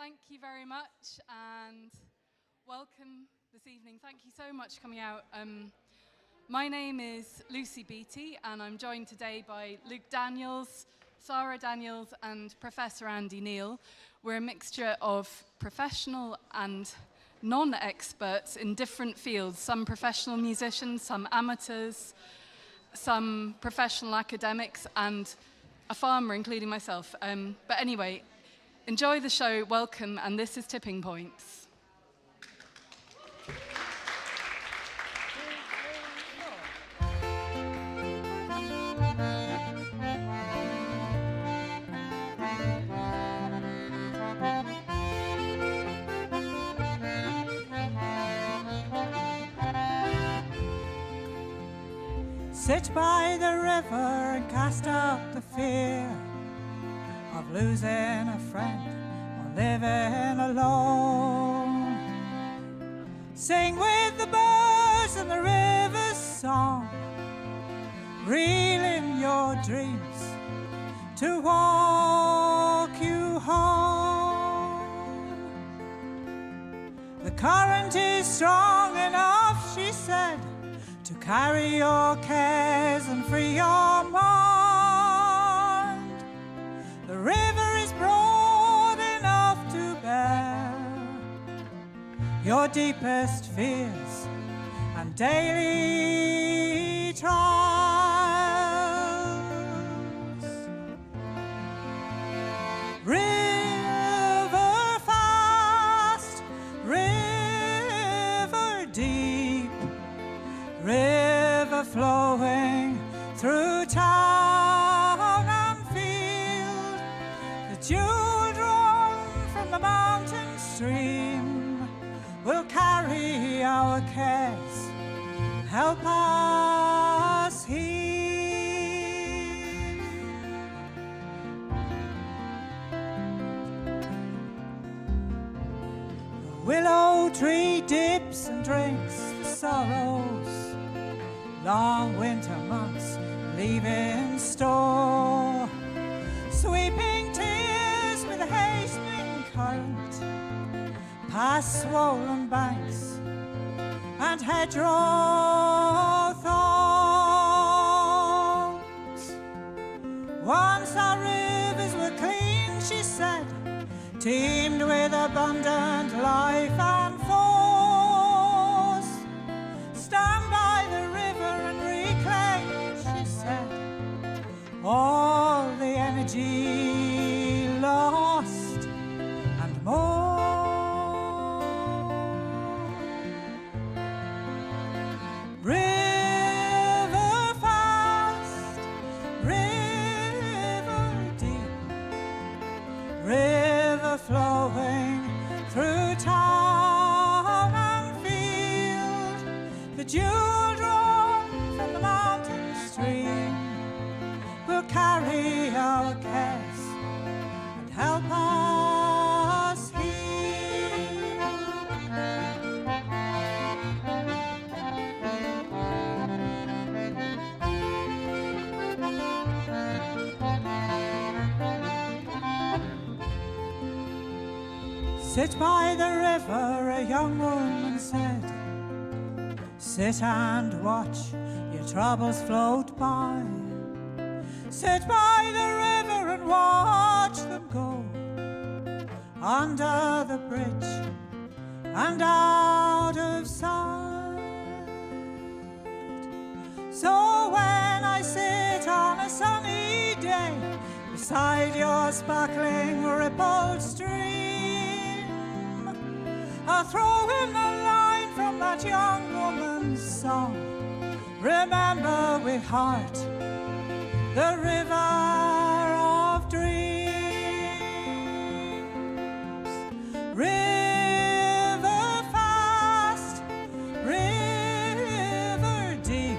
Thank you very much and welcome this evening. Thank you so much for coming out. My name is Lucy Beattie and I'm joined today by Luke Daniels, Sara Daniels and Professor Andy Neal. We're a mixture of professional and non-experts in different fields, some professional musicians, some amateurs, some professional academics and a farmer, including myself. But anyway, enjoy the show, welcome, and this is Tipping Points. Sit by the river and cast out the fear of losing a friend or living alone. Sing with the birds and the river's song, reel in your dreams to walk you home. The current is strong enough, she said, to carry your cares and free your mind. The river is broad enough to bear your deepest fears and daily trials. River fast, river deep, river flowing through town and field, the children from the mountain stream will carry our cares, help us heal. The willow tree dips and drinks the sorrows long winter months leave in store, sweeping tears with a hastening current past swollen banks and hedgerow thorns. Once our rivers were clean, she said, teemed with abundant life and force. Stand by the river and reclaim, she said, all the energy lost and more. River fast, river deep, river flowing through town and field, the children from the mountain stream will carry our cares and help us heal. Sit by the river, a young woman said, sit and watch your troubles float by. Sit by the river and watch them go under the bridge and out of sight. So when I sit on a sunny day beside your sparkling rippled stream, I'll throw in a line from that young woman's song. Remember with heart the river of dreams. River fast, river deep,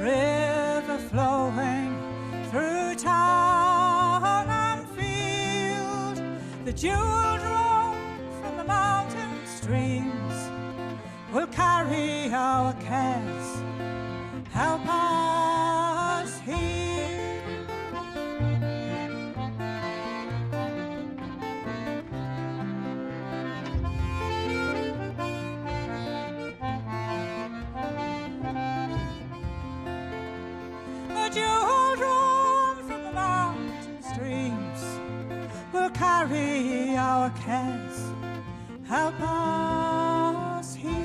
river flowing through town and field, the children from the mountain streams will carry our cares, help us heal. carry our cares. Help us here.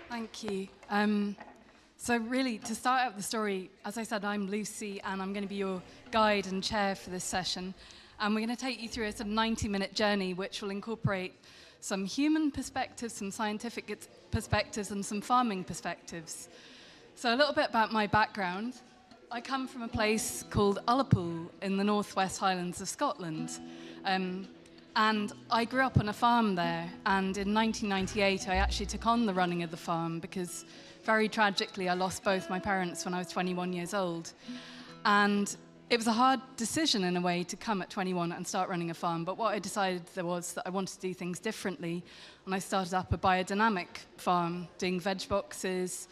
Thank you. Thank you. So really, to start out the story, as I said, I'm Lucy, and I'm going to be your guide and chair for this session. And we're going to take you through a sort of 90-minute journey, which will incorporate some human perspectives, some scientific perspectives, and some farming perspectives. So a little bit about my background. I come from a place called Ullapool in the Northwest Highlands of Scotland. And I grew up on a farm there, and in 1998 I actually took on the running of the farm because very tragically I lost both my parents when I was 21 years old. And it was a hard decision in a way to come at 21 and start running a farm, but what I decided there was that I wanted to do things differently, and I started up a biodynamic farm doing veg boxes,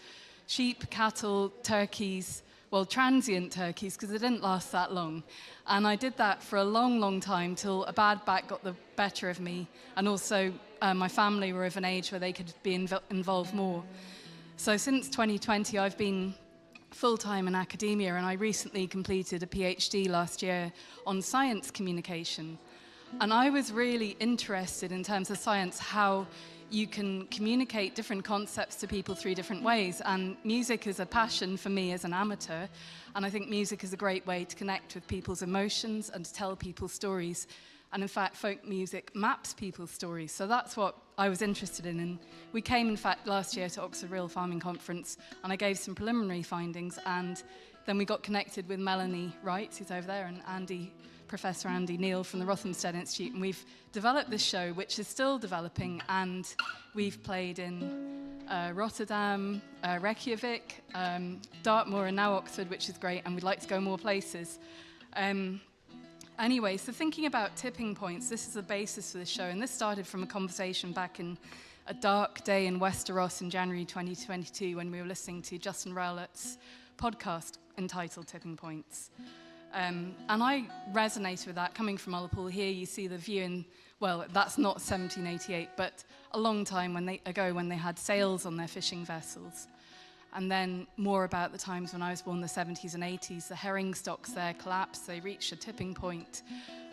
sheep, cattle, turkeys, well, transient turkeys, because they didn't last that long. And I did that for a long, long time till a bad back got the better of me. And also my family were of an age where they could be involved more. So since 2020, I've been full-time in academia, and I recently completed a PhD last year on science communication. And I was really interested in terms of science, how you can communicate different concepts to people through different ways. And music is a passion for me as an amateur. And I think music is a great way to connect with people's emotions and to tell people's stories. And in fact, folk music maps people's stories. So that's what I was interested in. And we came, in fact, last year to Oxford Real Farming Conference, and I gave some preliminary findings. And then we got connected with Melanie Wright, who's over there, and Professor Andy Neal from the Rothamsted Institute, and we've developed this show, which is still developing, and we've played in Rotterdam, Reykjavik, Dartmoor, and now Oxford, which is great, and we'd like to go more places. Anyway, so thinking about tipping points, this is the basis for the show, and this started from a conversation back in a dark day in Westeros in January 2022 when we were listening to Justin Rowlett's podcast entitled Tipping Points. And I resonated with that. Coming from Ullapool, here you see the view in, well, that's not 1788, but a long time ago when they had sails on their fishing vessels. And then more about the times when I was born, the 70s and 80s, the herring stocks there collapsed, they reached a tipping point,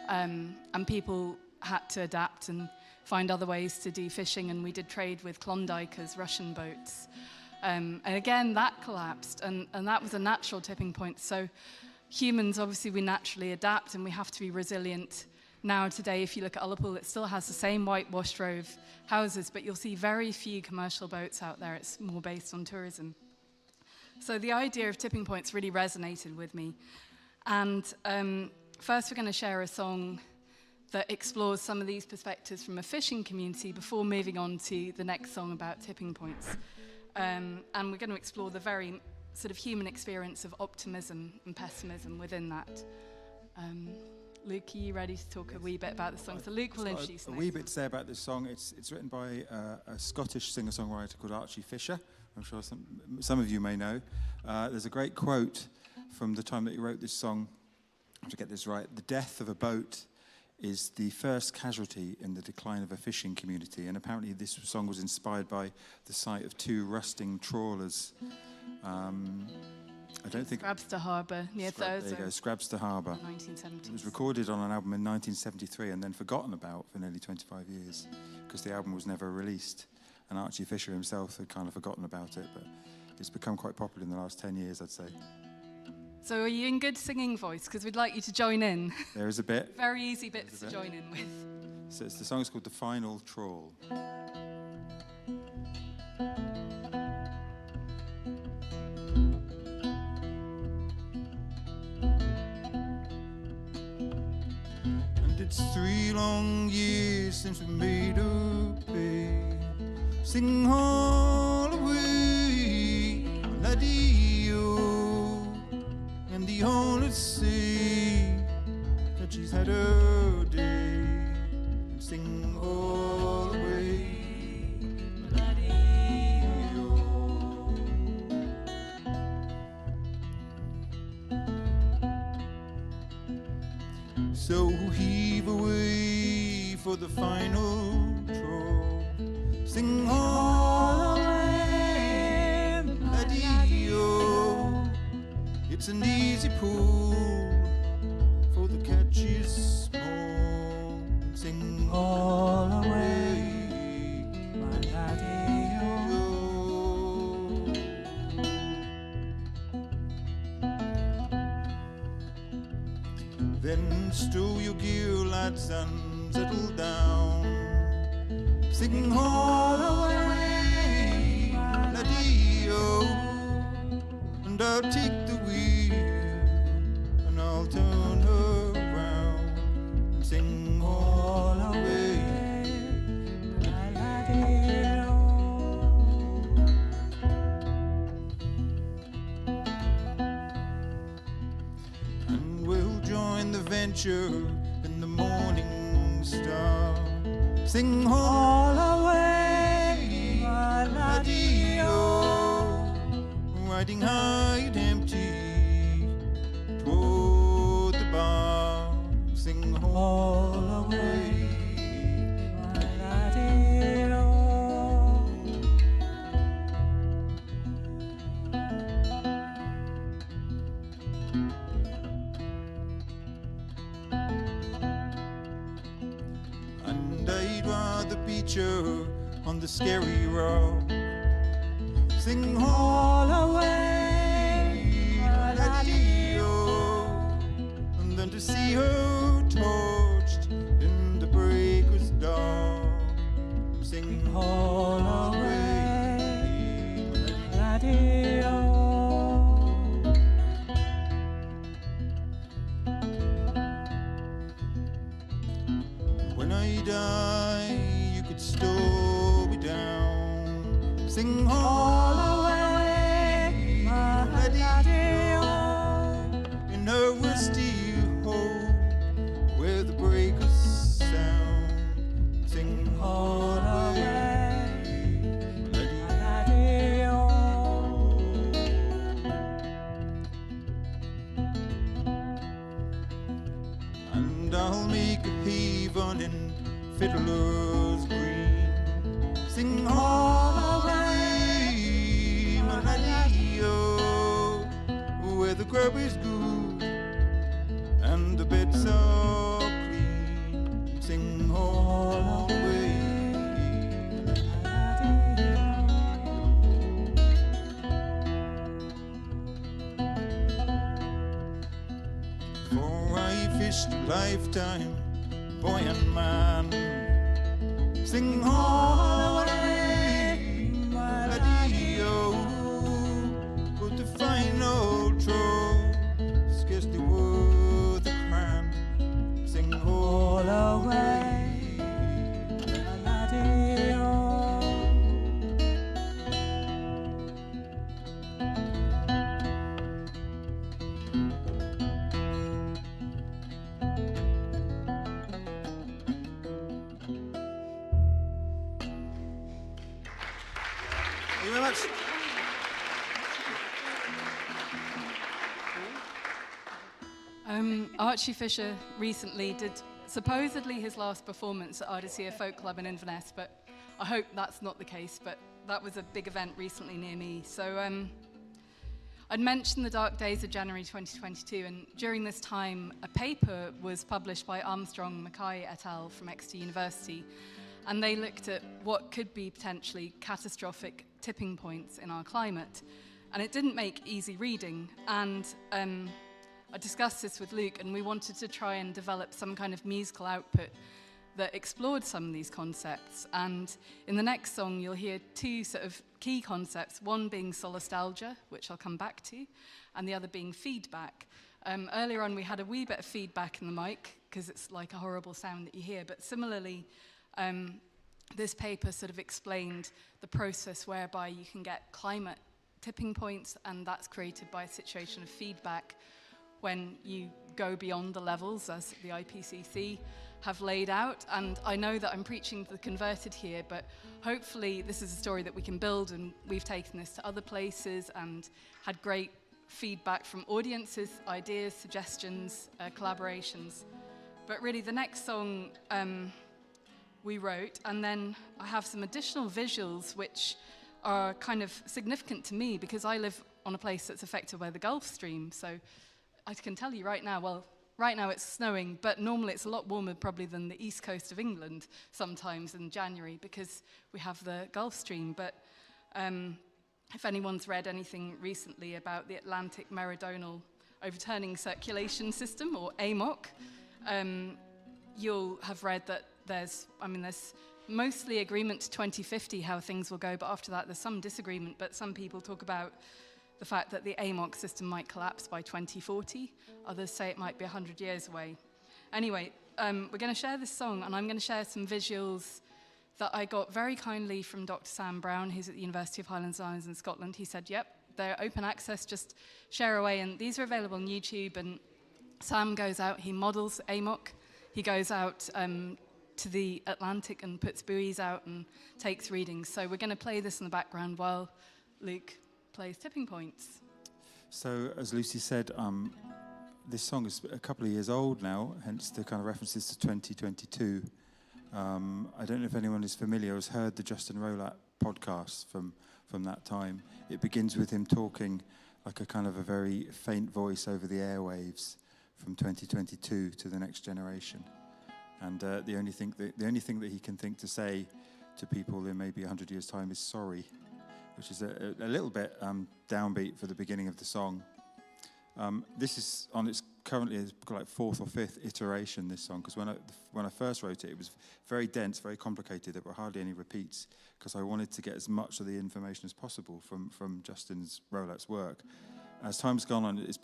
and people had to adapt and find other ways to do fishing, and we did trade with Klondikers, Russian boats. And again, that collapsed, and that was a natural tipping point. So humans, obviously, we naturally adapt, and we have to be resilient. Now, today, if you look at Ullapool, it still has the same whitewashed row of houses, but you'll see very few commercial boats out there. It's more based on tourism. So the idea of tipping points really resonated with me. And first, we're going to share a song that explores some of these perspectives from a fishing community before moving on to the next song about tipping points. And we're going to explore the very sort of human experience of optimism and pessimism within that. Luke, are you ready to talk a wee bit about the song? So Luke will introduce a wee bit to say about this song. It's written by a Scottish singer-songwriter called Archie Fisher. I'm sure some of you may know. There's a great quote from the time that he wrote this song. I have to get this right. The death of a boat is the first casualty in the decline of a fishing community. And apparently this song was inspired by the sight of two rusting trawlers. I don't think... Scrabster Harbour, near Thursday. There you go, Scrabster Harbour. 1970s. It was recorded on an album in 1973 and then forgotten about for nearly 25 years because the album was never released. And Archie Fisher himself had kind of forgotten about it, but it's become quite popular in the last 10 years, I'd say. So are you in good singing voice? Because we'd like you to join in. There is a bit. Very easy bits to join in with. So the song's called The Final Trawl. And it's 3 long years since we made a pay. Sing all away, melodeon, and the only say that she's had her day, and sing all away, melodeon. So heave away for the final draw. Sing all away, melodeon. It's an easy pull, for the catch is small. Sing all away, melodeon. Then stow your gear, lads, and settle down. Sing all away, melodeon. And I'll take the wheel, and I'll turn her round and sing all away, melodeon. And we'll join the venture in the morning star. Sing all away, melodeon. Riding high and empty toward the bar. Sing all away, melodeon. And I'd rather beat you on the scary road. Sing all away, melodeon. And then to see her torched in the breaker's dawn. Sing all away, melodeon. When I die, you could stow me down. Sing all away, melodeon. In a rusty hole where the breakers sound. Sing all away, melodeon. And I'll make a haven in Fiddler's Green. Sing all away, melodeon. Where the grub is good and the beds are clean. Sing all away, melodeon. For I fished a lifetime, boy and man. Sing all away, melodeon. But the final troll, scarcely worth a crown. Sing all away, melodeon. Thank you very much. Archie Fisher recently did supposedly his last performance at Ardisia Folk Club in Inverness, but I hope that's not the case, but that was a big event recently near me. So I'd mentioned the dark days of January 2022, and during this time, a paper was published by Armstrong, Mackay et al. From Exeter University, and they looked at what could be potentially catastrophic tipping points in our climate. And it didn't make easy reading, and I discussed this with Luke, and we wanted to try and develop some kind of musical output that explored some of these concepts. And in the next song, you'll hear two sort of key concepts, one being solastalgia, which I'll come back to, and the other being feedback. Earlier on, we had a wee bit of feedback in the mic, because it's like a horrible sound that you hear, but similarly, this paper sort of explained the process whereby you can get climate tipping points, and that's created by a situation of feedback when you go beyond the levels as the IPCC have laid out. And I know that I'm preaching to the converted here, but hopefully this is a story that we can build, and we've taken this to other places and had great feedback from audiences, ideas, suggestions, collaborations. But really, the next song we wrote, and then I have some additional visuals which are kind of significant to me because I live on a place that's affected by the Gulf Stream. So I can tell you right now, well, right now it's snowing, but normally it's a lot warmer probably than the east coast of England sometimes in January because we have the Gulf Stream. But if anyone's read anything recently about the Atlantic Meridional Overturning Circulation System, or AMOC, you'll have read that there's mostly agreement to 2050 how things will go, but after that there's some disagreement. But some people talk about the fact that the AMOC system might collapse by 2040. Others say it might be 100 years away. Anyway, we're going to share this song, and I'm going to share some visuals that I got very kindly from Dr. Sam Brown, who's at the University of Highlands and Islands in Scotland. He said, yep, they're open access, just share away. And these are available on YouTube, and Sam goes out, he models AMOC. He goes out to the Atlantic and puts buoys out and takes readings. So we're going to play this in the background while Luke plays Tipping Points. So, as Lucy said, this song is a couple of years old now, hence the kind of references to 2022. I don't know if anyone is familiar or has heard the Justin Rolat podcast from that time. It begins with him talking like a kind of a very faint voice over the airwaves from 2022 to the next generation. And the only thing that he can think to say to people in maybe 100 years' time is sorry, which is a little bit downbeat for the beginning of the song. This is on its currently like fourth or fifth iteration, this song, because when I first wrote it, it was very dense, very complicated. There were hardly any repeats because I wanted to get as much of the information as possible from Justin Rolat's work. As time's gone on, it's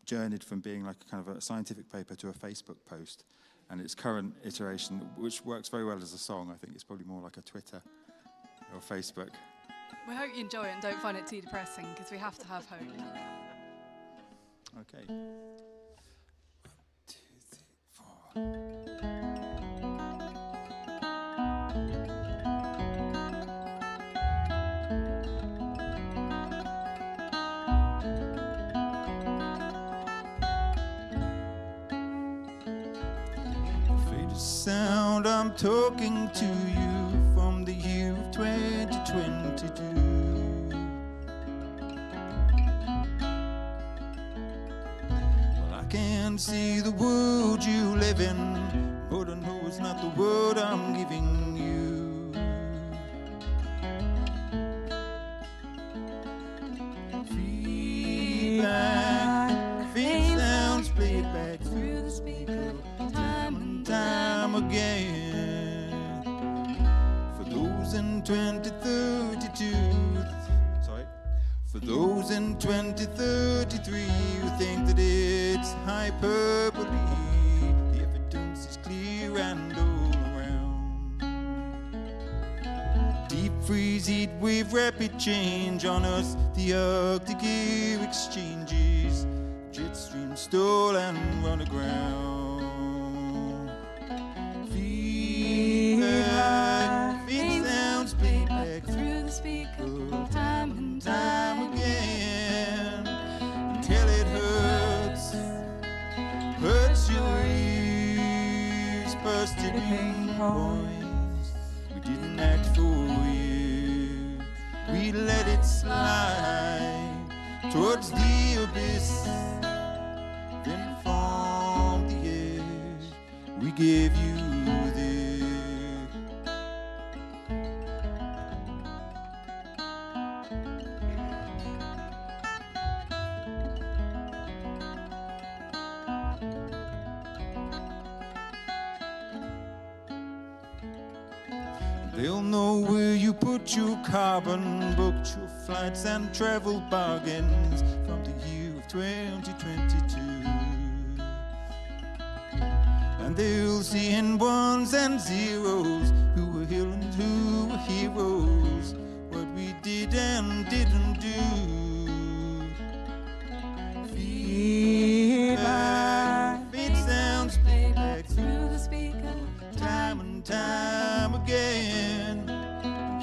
journeyed from being like a kind of a scientific paper to a Facebook post. And its current iteration, which works very well as a song, I think it's probably more like a Twitter or Facebook. We hope you enjoy it and don't find it too depressing, because we have to have hope. Okay. 1, 2, 3, 4. Sound, I'm talking to you from the year of 2022. Well, I can see the world you live in, but I know it's not the world I'm giving you. Feedback, faint sounds played back through the speaker. Time again. For those in 2032, for those in 2033 who think that it's hyperbole, the evidence is clear and all around. Deep freeze, heat wave, rapid change on us, the Arctic air exchanges, jet stream stall and run aground. Feed sounds played back through the speaker, time and time again, until it hurts your ears, busted in points. We didn't act for you, we let it slide towards the abyss, then from the edge we gave you this. They'll know where you put your carbon, booked your flights and travel bargains from the year of 2022. And they'll see in ones and zeros who were here and who were heroes, what we did and didn't do. Feedback, it sounds playback through the speaker, time and time again,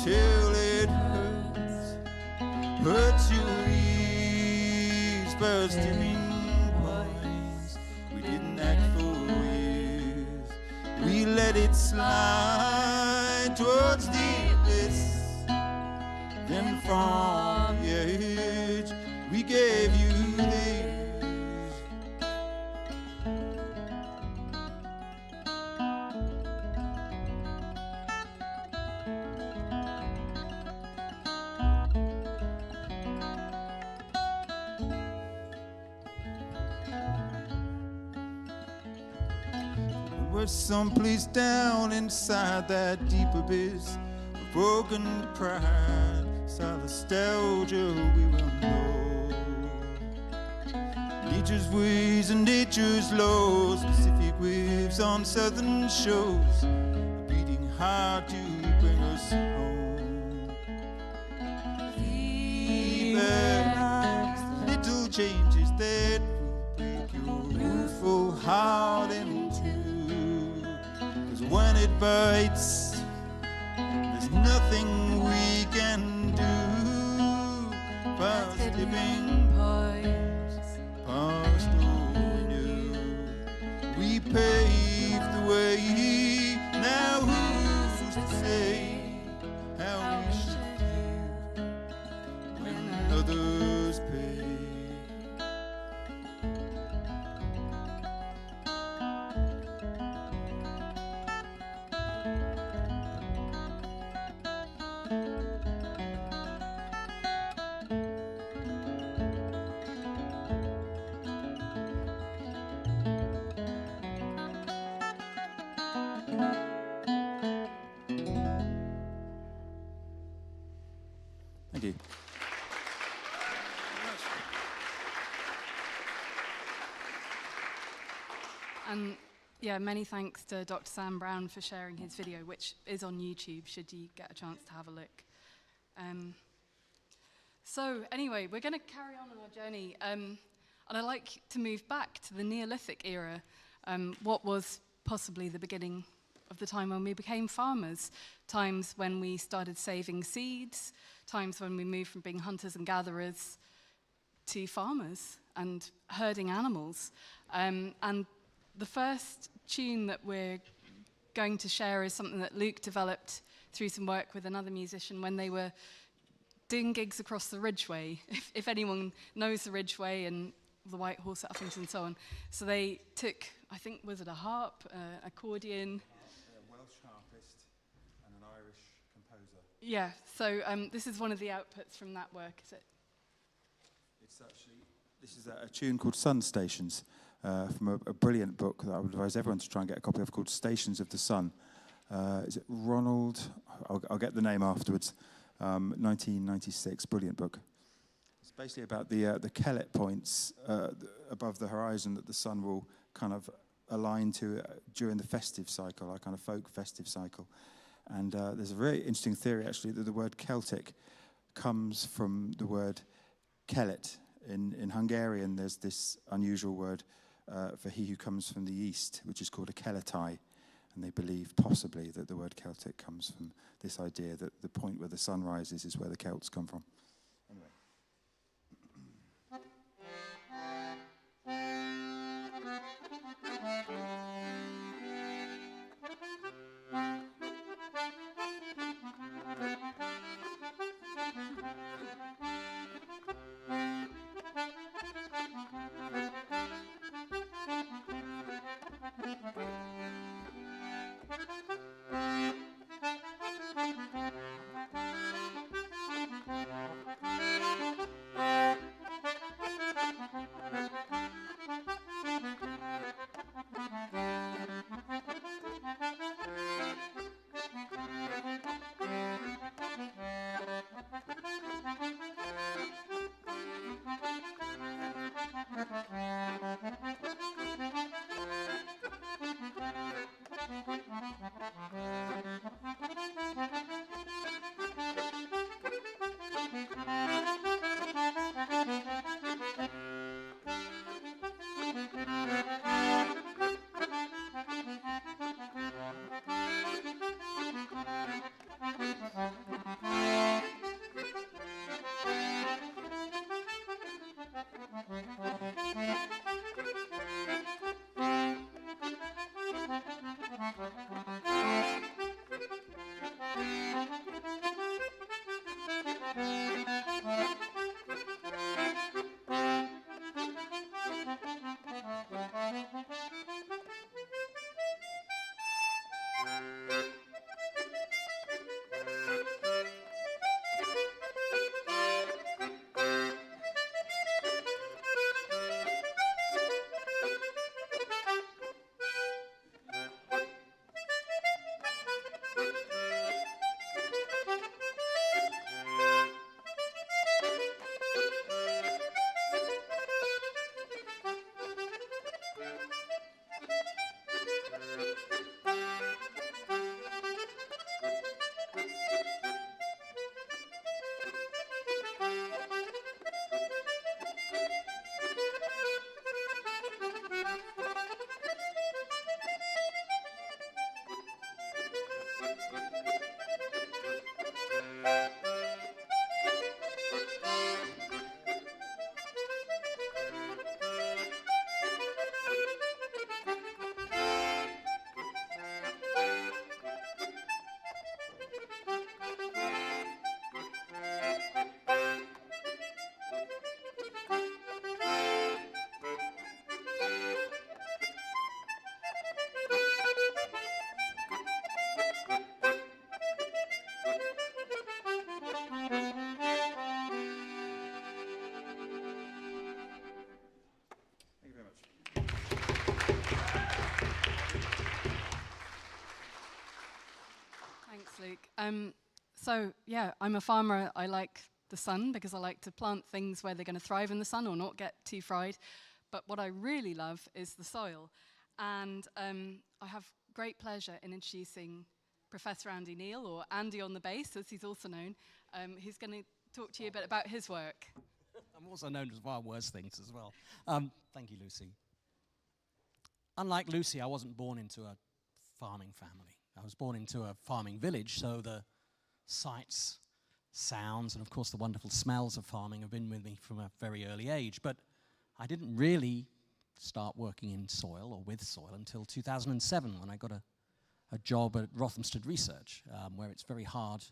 till it hurts your ears, bursting in points. We didn't act for you, let it slide towards the abyss. Then from the edge we gave you this. We're someplace down inside that deep abyss of broken pride. Some nostalgia we will know. Nature's ways and nature's laws, specific waves on southern shores, are beating hard to bring us home. Fever, little changes that will break your youthful heart in two. 'Cause when it bites, there's nothing we can do. Past living past all we knew. We paved the way. Now who's to say how we should feel when others pay? Thank you. And yeah, many thanks to Dr. Sam Brown for sharing his video, which is on YouTube, should you get a chance to have a look. So anyway, we're going to carry on our journey, and I'd like to move back to the Neolithic era, what was possibly the beginning of the time when we became farmers, times when we started saving seeds, times when we moved from being hunters and gatherers to farmers and herding animals. And the first tune that we're going to share is something that Luke developed through some work with another musician when they were doing gigs across the Ridgeway, if anyone knows the Ridgeway and the White Horse at Uffington and so on. So they took, I think, was it a harp, accordion? A Welsh harpist and an Irish composer. Yeah, so this is one of the outputs from that work, is it? It's actually, this is a tune called Sun Stations, from a brilliant book that I would advise everyone to try and get a copy of, called Stations of the Sun. Is it Ronald? I'll get the name afterwards. 1996, brilliant book. It's basically about the Kellet points above the horizon that the sun will kind of align to during the festive cycle, our kind of folk festive cycle. And there's a very interesting theory, actually, that the word Celtic comes from the word Kelet. In Hungarian, there's this unusual word for he who comes from the east, which is called a Keletai. And they believe possibly that the word Celtic comes from this idea that the point where the sun rises is where the Celts come from. Anyway. Thank you very much. Thanks, Luke. So, yeah, I'm a farmer. I like the sun because I like to plant things where they're going to thrive in the sun or not get too fried. But what I really love is the soil. And I have great pleasure in introducing Professor Andy Neal, or Andy on the bass, as he's also known, who's going to talk to you a bit about his work. I'm also known as far worse things as well. Thank you, Lucy. Unlike Lucy, I wasn't born into a farming family. I was born into a farming village, so the sights, sounds, and of course the wonderful smells of farming have been with me from a very early age. But I didn't really start working in soil or with soil until 2007, when I got a job at Rothamsted Research, where it's very hard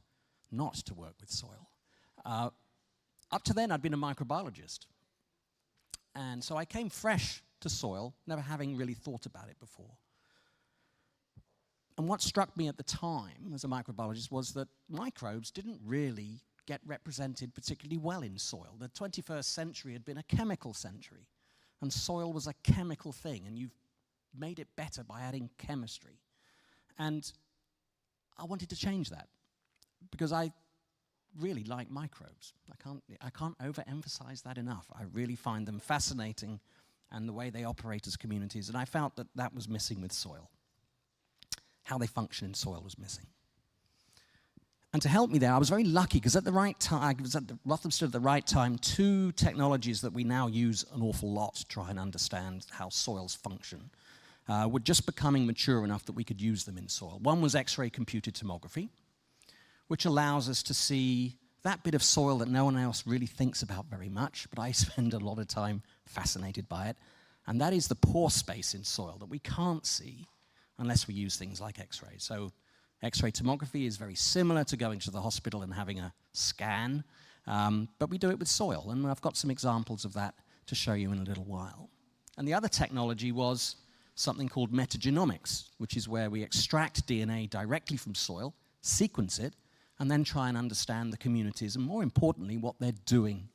not to work with soil. Up to then, I'd been a microbiologist. And so I came fresh to soil, never having really thought about it before. And what struck me at the time as a microbiologist was that microbes didn't really get represented particularly well in soil. The 21st century had been a chemical century, and soil was a chemical thing, and you've made it better by adding chemistry. And I wanted to change that, because I really like microbes. I can't overemphasize that enough. I really find them fascinating, and the way they operate as communities, and I felt that that was missing with soil. How they function in soil was missing. And to help me there, I was very lucky, because at the right time, I was at Rothamsted at the right time, two technologies that we now use an awful lot to try and understand how soils function were just becoming mature enough that we could use them in soil. One was X-ray computed tomography, which allows us to see that bit of soil that no one else really thinks about very much, but I spend a lot of time fascinated by it, and that is the pore space in soil that we can't see unless we use things like X-ray. So X-ray tomography is very similar to going to the hospital and having a scan, but we do it with soil, and I've got some examples of that to show you in a little while. And the other technology was something called metagenomics, which is where we extract DNA directly from soil, sequence it, and then try and understand the communities, and more importantly, what they're doing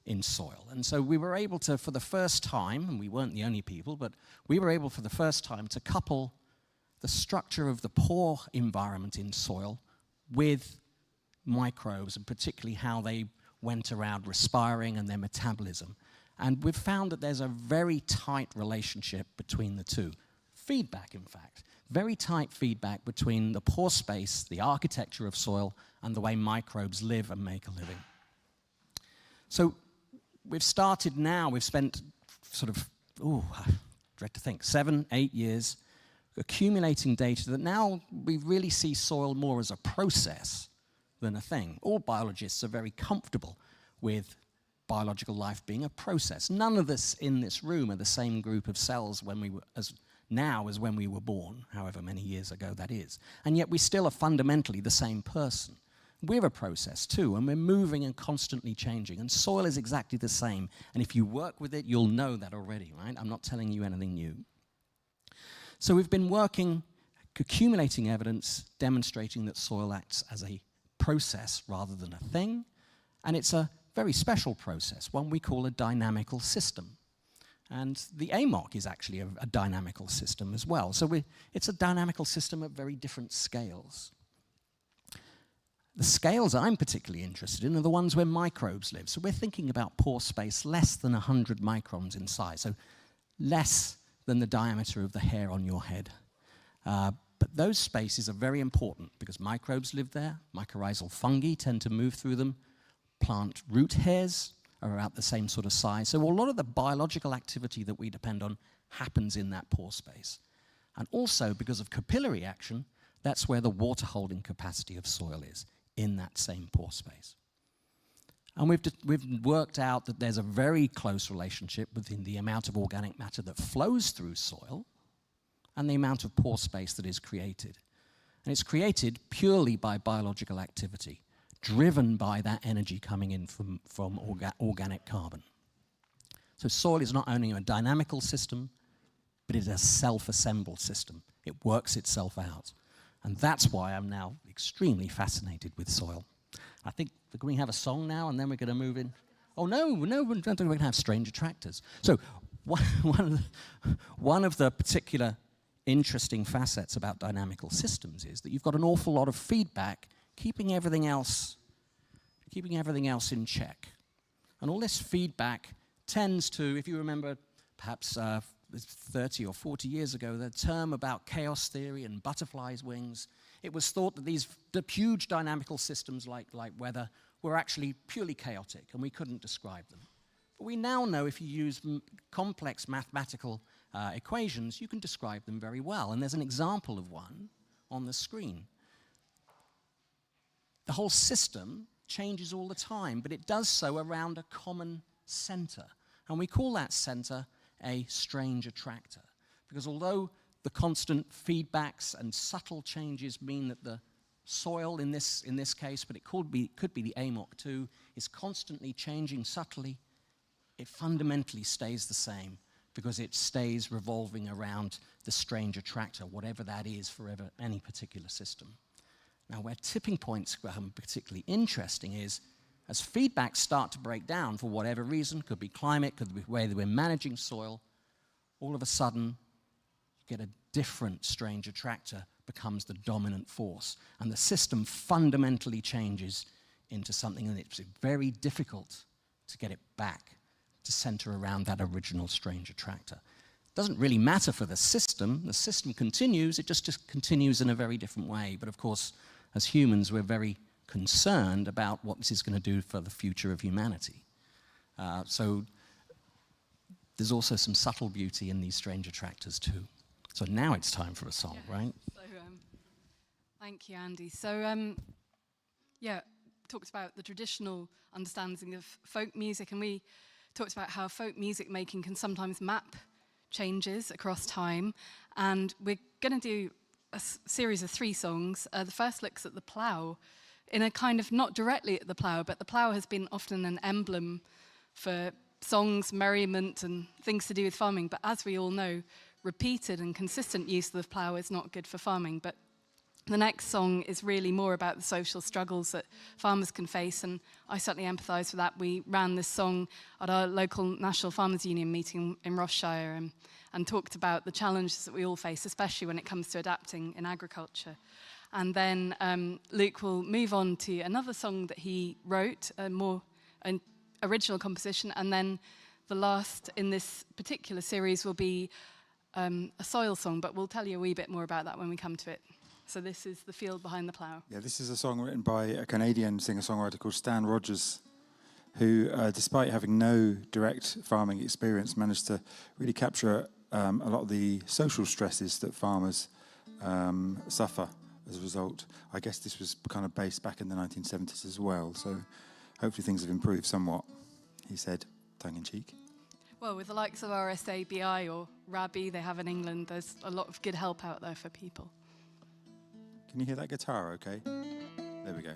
in soil. And so we were able to, for the first time, and we weren't the only people, but we were able for the first time to couple the structure of the pore environment in soil with microbes, and particularly how they went around respiring and their metabolism. And we've found that there's a very tight relationship between the two. Feedback, in fact. Very tight feedback between the pore space, the architecture of soil, and the way microbes live and make a living. So we've started now, we've spent sort of, I dread to think, 7, 8 years accumulating data that now we really see soil more as a process than a thing. All biologists are very comfortable with biological life being a process. None of us in this room are the same group of cells when we were, as when we were born, however many years ago that is. And yet we still are fundamentally the same person. We're a process too, and we're moving and constantly changing. And soil is exactly the same. And if you work with it, you'll know that already, right? I'm not telling you anything new. So we've been working, accumulating evidence, demonstrating that soil acts as a process rather than a thing. And it's a very special process, one we call a dynamical system. And the AMOC is actually a dynamical system as well. So it's a dynamical system at very different scales. The scales I'm particularly interested in are the ones where microbes live. So we're thinking about pore space less than 100 microns in size, so less than the diameter of the hair on your head. But those spaces are very important because microbes live there, mycorrhizal fungi tend to move through them, plant root hairs are about the same sort of size. So a lot of the biological activity that we depend on happens in that pore space. And also, because of capillary action, That's where the water holding capacity of soil is, in that same pore space. And we've worked out that there's a very close relationship between the amount of organic matter that flows through soil and the amount of pore space that is created. And it's created purely by biological activity, driven by that energy coming in from organic carbon. So soil is not only a dynamical system, but it is a self-assembled system. It works itself out. And that's why I'm now extremely fascinated with soil. I think we're going to have a song now, and then we're going to move in. Oh, no, we're going to have strange attractors. So one of the particular interesting facets about dynamical systems is that you've got an awful lot of feedback keeping everything else in check. And all this feedback tends to, if you remember perhaps 30 or 40 years ago, the term about chaos theory and butterflies' wings, it was thought that these huge dynamical systems like weather were actually purely chaotic and we couldn't describe them. But we now know if you use complex mathematical equations, you can describe them very well. And there's an example of one on the screen. The whole system changes all the time, but it does so around a common center. And we call that center a strange attractor. Because although the constant feedbacks and subtle changes mean that the soil in this case, but it could be the AMOC2, is constantly changing subtly, it fundamentally stays the same because it stays revolving around the strange attractor, whatever that is for any particular system. Now, where tipping points become particularly interesting is as feedbacks start to break down for whatever reason, could be climate, could be the way that we're managing soil, all of a sudden you get a different strange attractor becomes the dominant force. And the system fundamentally changes into something that it's very difficult to get it back to center around that original strange attractor. Doesn't really matter for the system continues, it just continues in a very different way. But of course, as humans, we're very concerned about what this is going to do for the future of humanity. So there's also some subtle beauty in these strange attractors too. So now it's time for a song, right? So, thank you, Andy. So, talked about the traditional understanding of folk music, and we talked about how folk music making can sometimes map changes across time. And we're going to do a series of 3 songs. The first looks at the plough, in a kind of not directly at the plough, but the plough has been often an emblem for songs, merriment, and things to do with farming. But as we all know, repeated and consistent use of the plough is not good for farming. But the next song is really more about the social struggles that farmers can face, and I certainly empathise with that. We ran this song at our local National Farmers Union meeting in Ross-shire and talked about the challenges that we all face, especially when it comes to adapting in agriculture. And then Luke will move on to another song that he wrote, an original composition, and then the last in this particular series will be a soil song, but we'll tell you a wee bit more about that when we come to it. So this is The Field Behind the Plough. Yeah, this is a song written by a Canadian singer-songwriter called Stan Rogers, who, despite having no direct farming experience, managed to really capture a lot of the social stresses that farmers suffer as a result. I guess this was kind of based back in the 1970s as well, so hopefully things have improved somewhat, he said, tongue-in-cheek. Well, with the likes of RSABI or RABI they have in England, there's a lot of good help out there for people. Can you hear that guitar okay? There we go.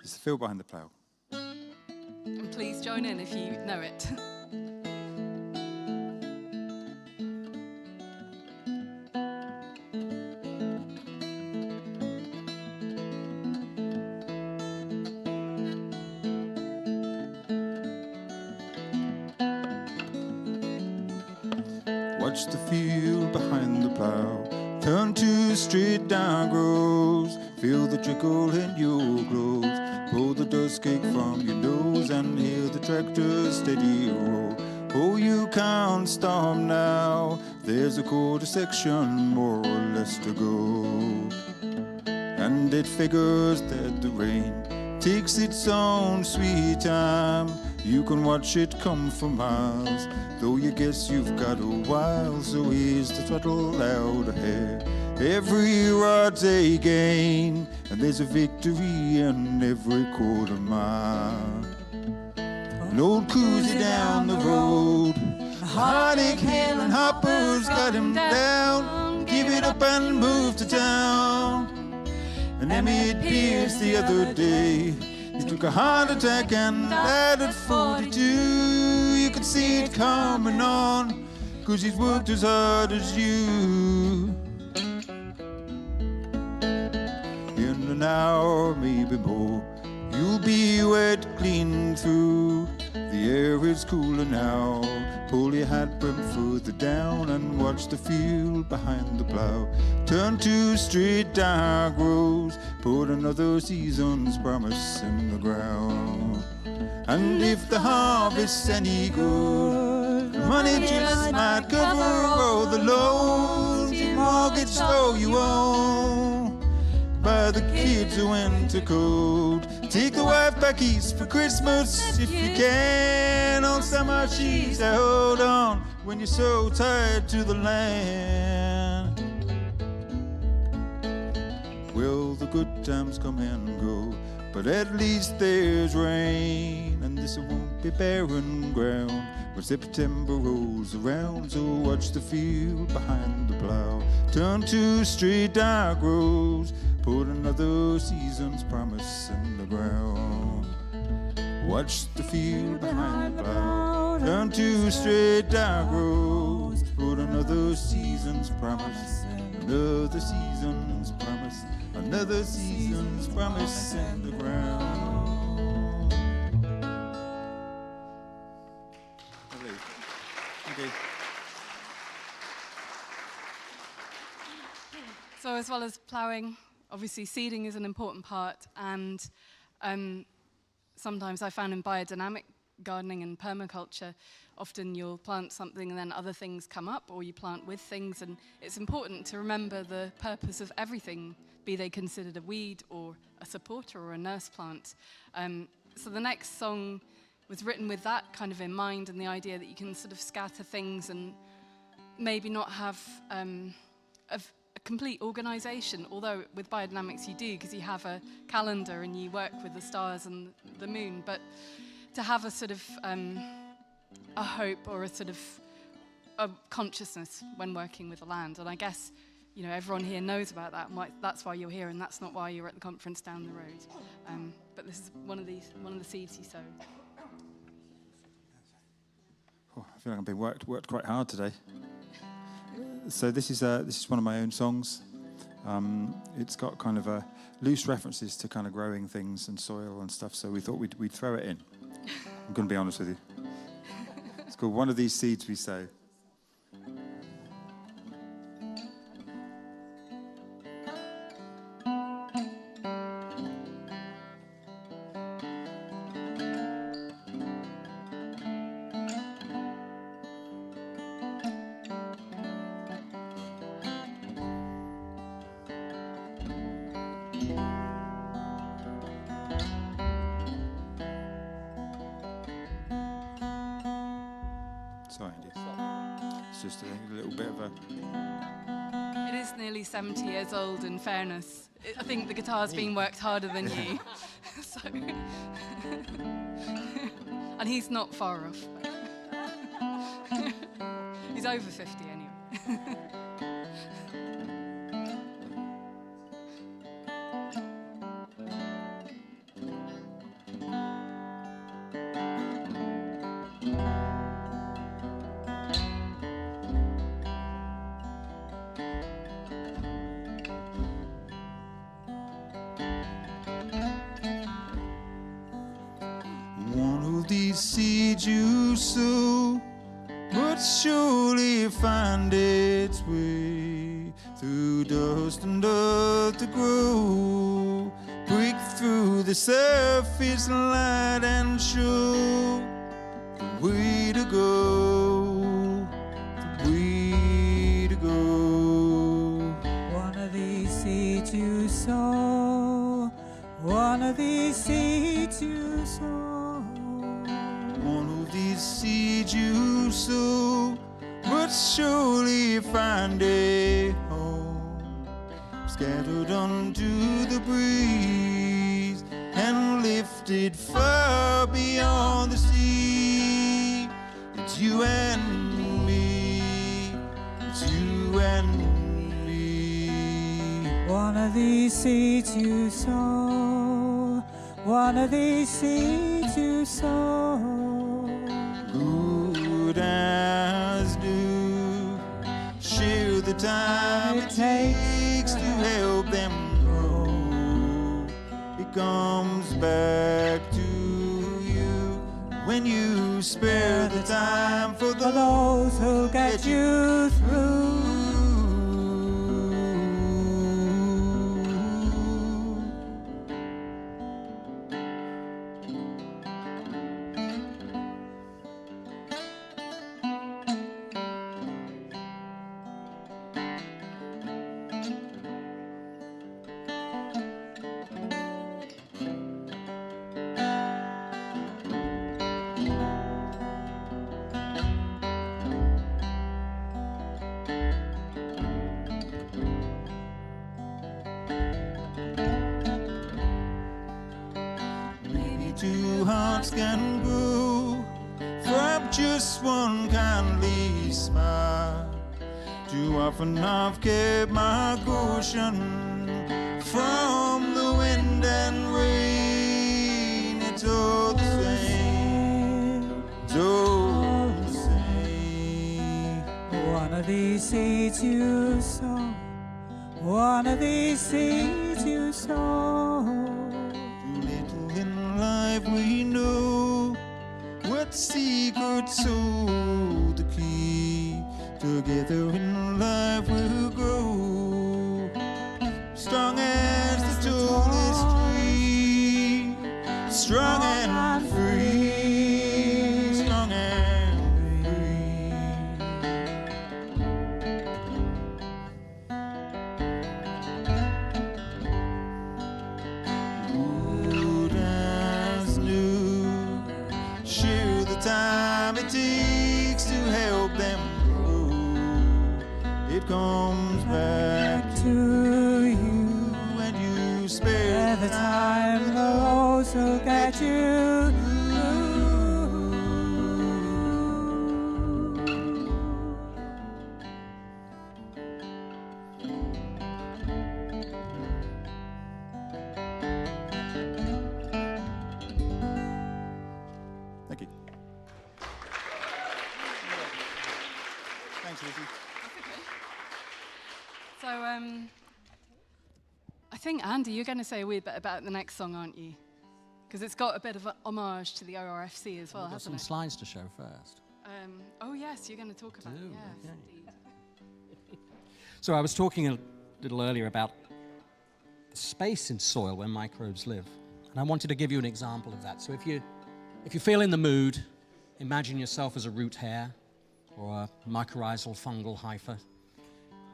It's The Field Behind the Plough. And please join in if you know it. Watch the field behind the plough, turn to straight down groves, feel the trickle in your clothes, pull the dust cake from your nose and hear the tractor's steady roll. Oh, you can't stop now, there's a quarter section more or less to go. And it figures that the rain takes its own sweet time, you can watch it come for miles, though you guess you've got a while. So here's the throttle out ahead, every rod they gain, and there's a victory in every quarter mile. An old cruiser down the road, a heartache hill and hoppers got him down. Give it up and move to town. And Emmett Pierce the other day, he took a heart attack and died at 42. You could see it coming on, 'cause he's worked as hard as you. In an hour, maybe more, you'll be wet clean through. The air is cooler now. Pull your hat brim further down and watch the field behind the plough turn to straight dark rows. Put another season's promise in the ground. And if the harvest's any good, the money just might cover all the loans. Your mortgage though you own, buy the kids a winter coat. Take the wife back east for Christmas if you can. On summer she's to hold on when you're so tied to the land. Well, the good times come and go, but at least there's rain, and this won't be barren ground when September rolls around. So watch the field behind the plough turn to straight dark rows. Put another season's promise in the ground. Watch the field behind the plough turn to straight dark rows. Put another season's promise, another season's promise, another season's promise in the ground. Lovely. Okay. So as well as ploughing, obviously seeding is an important part, and sometimes I found in biodynamic gardening and permaculture, often you'll plant something and then other things come up, or you plant with things, and it's important to remember the purpose of everything, be they considered a weed or a supporter or a nurse plant. So the next song was written with that kind of in mind, and the idea that you can sort of scatter things and maybe not have a complete organisation, although with biodynamics you do, because you have a calendar and you work with the stars and the moon, but to have a sort of a hope or a sort of a consciousness when working with the land. And I guess, you know, everyone here knows about that, and that's why you're here, and that's not why you're at the conference down the road. But this is one of the seeds you sow. Oh, I feel like I've been worked quite hard today. So this is one of my own songs. It's got kind of loose references to kind of growing things and soil and stuff. So we thought we'd throw it in. I'm going to be honest with you. It's called One of These Seeds We Sow. Sorry, Andy. It's just a little bit of a... It is nearly 70 years old, in fairness. I think the guitar's been worked harder than you. So and he's not far off. He's over 50 anyway. One of these seeds you sow would surely find its way through dust and earth to grow, break through the surface light and show the way to go, the way to go. One of these seeds you sow, one of these seeds you sow. One of these seeds you sow would surely find a home. scattered onto the breeze and lifted far beyond the sea. It's you and me, it's you and me. One of these seeds you sow, one of these seeds you sow. Good as new, share the time it takes to help them grow. It comes back to you when you spare the time for those who'll get you through. Two hearts can grow from just one kindly smile. Too often I've kept my caution from the wind and rain. It's all the same, it's all the same. One of these seeds you sow, one of these seeds you sow. Life we know what secrets hold the key. Together in life we'll grow strong as the tallest tree, strong and free, strong and time it takes to help them grow. It comes back to you when you spare the time. Those who'll get you Thank you. Thanks, Lucy. So, I think, Andy, you're going to say a wee bit about the next song, aren't you? Because it's got a bit of an homage to the ORFC as well, We've got some hasn't it? slides to show first. Oh, yes, you're going to talk about it. Do, Yes, okay. indeed. So I was talking a little earlier about the space in soil where microbes live. And I wanted to give you an example of that. So if you feel in the mood, imagine yourself as a root hair or a mycorrhizal fungal hypha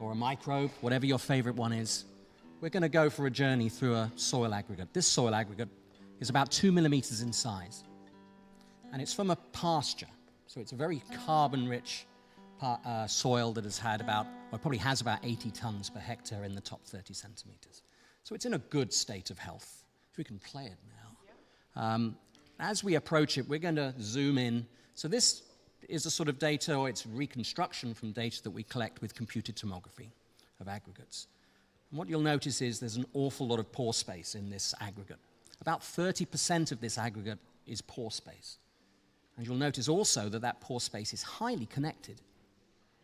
or a microbe, whatever your favorite one is. We're going to go for a journey through a soil aggregate. This soil aggregate is about 2 millimeters in size. And it's from a pasture. So it's a very carbon-rich soil that has had probably has about 80 tons per hectare in the top 30 centimeters. So it's in a good state of health. If we can play it now. As we approach it, we're going to zoom in. So this is a sort of data, or it's reconstruction from data that we collect with computed tomography of aggregates. And what you'll notice is there's an awful lot of pore space in this aggregate. About 30% of this aggregate is pore space. And you'll notice also that that pore space is highly connected,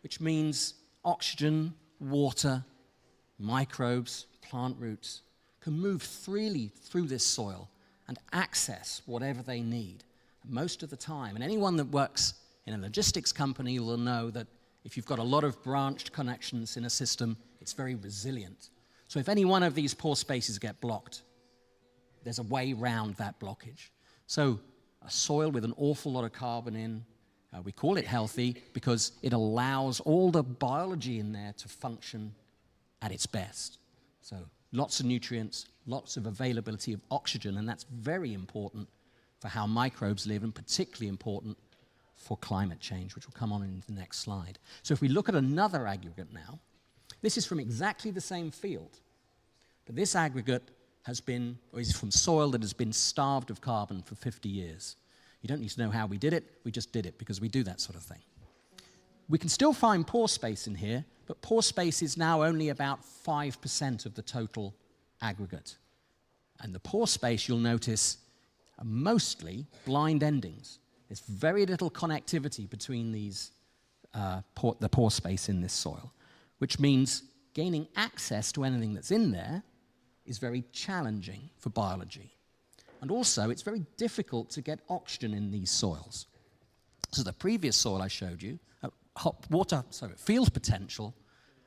which means oxygen, water, microbes, plant roots can move freely through this soil and access whatever they need most of the time. And anyone that works in a logistics company will know that if you've got a lot of branched connections in a system, it's very resilient. So if any one of these pore spaces get blocked, there's a way round that blockage. So a soil with an awful lot of carbon in, we call it healthy because it allows all the biology in there to function at its best. So lots of nutrients, lots of availability of oxygen, and that's very important for how microbes live, and particularly important for climate change, which will come on in the next slide. So if we look at another aggregate now, this is from exactly the same field, But this aggregate has been, or is from soil that has been starved of carbon for 50 years. You don't need to know how we did it, we just did it because we do that sort of thing. We can still find pore space in here, but pore space is now only about 5% of the total aggregate. And the pore space, you'll notice, are mostly blind endings. There's very little connectivity between these, the pore space in this soil, which means gaining access to anything that's in there is very challenging for biology. And also, it's very difficult to get oxygen in these soils. So the previous soil I showed you, field potential,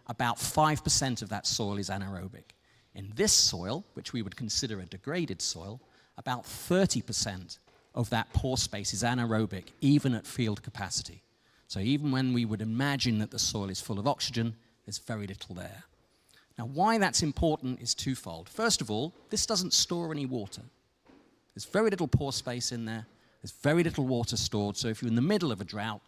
about 5% of that soil is anaerobic. In this soil, which we would consider a degraded soil, about 30% of that pore space is anaerobic, even at field capacity. So even when we would imagine that the soil is full of oxygen, there's very little there. Now, why that's important is twofold. First of all, this doesn't store any water. There's very little pore space in there. There's very little water stored. So if you're in the middle of a drought,